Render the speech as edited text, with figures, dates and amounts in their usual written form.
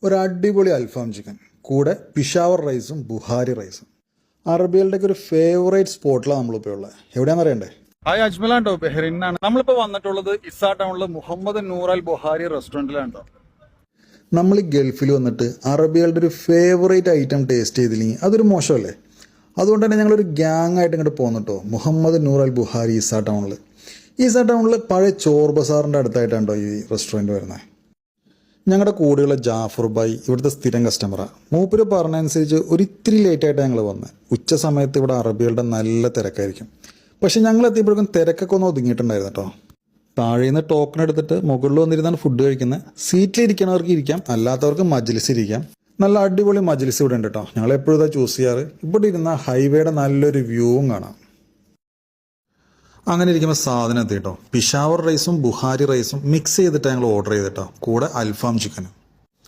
ഒരു അടിപൊളി അൽഫാം ചിക്കൻ, കൂടെ പിഷാവർ റൈസും ബുഹാരി റൈസും. അറബികളുടെ ഒരു ഫേവറേറ്റ് സ്പോട്ടിലാണ് നമ്മളിപ്പോൾ ഉള്ളത്. എവിടെയാണെന്ന് അറിയണ്ടേ? ഹായ്, അജ്മലാണ്ടോ, ബെഹ്റിനാണ്. നമ്മളിപ്പോൾ വന്നിട്ടുള്ളത് ഇസാ ടൗണിലെ മുഹമ്മദ് നൂർ അൽ ബുഹാരി റെസ്റ്റോറൻറ്റിലാണ്ടോ. നമ്മൾ ഈ ഗൾഫിൽ വന്നിട്ട് അറബികളുടെ ഒരു ഫേവറേറ്റ് ഐറ്റം ടേസ്റ്റ് ചെയ്തില്ലെങ്കിൽ അതൊരു മോശമല്ലേ? അതുകൊണ്ട് തന്നെ ഞങ്ങളൊരു ഗ്യാങ് ആയിട്ട് ഇങ്ങോട്ട് പോകുന്നുട്ടോ മുഹമ്മദ് നൂർ അൽ ബുഹാരി ഇസാ ടൗണിൽ. ഇസാ ടൗണിൽ പഴയ ചോർ ബസാറിൻ്റെ അടുത്തായിട്ടാണ്ടോ ഈ റെസ്റ്റോറൻറ്റ് വരുന്നത്. ഞങ്ങളുടെ കൂടെയുള്ള ജാഫർ ഭായി ഇവിടുത്തെ സ്ഥിരം കസ്റ്റമറാണ്. മൂപ്പര് പറഞ്ഞതനുസരിച്ച് ഒരിത്തിരി ലേറ്റായിട്ടാണ് ഞങ്ങൾ വന്നത്. ഉച്ച സമയത്ത് ഇവിടെ അറബികളുടെ നല്ല തിരക്കായിരിക്കും. പക്ഷേ ഞങ്ങൾ എത്തിയപ്പോഴേക്കും തിരക്കൊക്കെ ഒന്ന് ഒതുങ്ങിയിട്ടുണ്ടായിരുന്നു കേട്ടോ. താഴെ നിന്ന് ടോക്കൺ എടുത്തിട്ട് മുകളിൽ വന്നിരുന്നാണ് ഫുഡ് കഴിക്കുന്നത്. സീറ്റിലിരിക്കണവർക്ക് ഇരിക്കാം, അല്ലാത്തവർക്ക് മജ്ലിസ് ഇരിക്കാം. നല്ല അടിപൊളി മജ്ലിസ് ഇവിടെ ഉണ്ട് കേട്ടോ. ഞങ്ങൾ എപ്പോഴും ഇതാ ചൂസ് ചെയ്യാറ്. ഇവിടെ ഇരുന്ന ഹൈവേയുടെ നല്ലൊരു വ്യൂവും കാണാം. അങ്ങനെ ഇരിക്കുമ്പോൾ സാധനം എത്തി കേട്ടോ. പിഷാവർ റൈസും ബുഹാരി റൈസും മിക്സ് ചെയ്തിട്ട് ഞങ്ങൾ ഓർഡർ ചെയ്തിട്ടോ, കൂടെ അൽഫാം ചിക്കനും.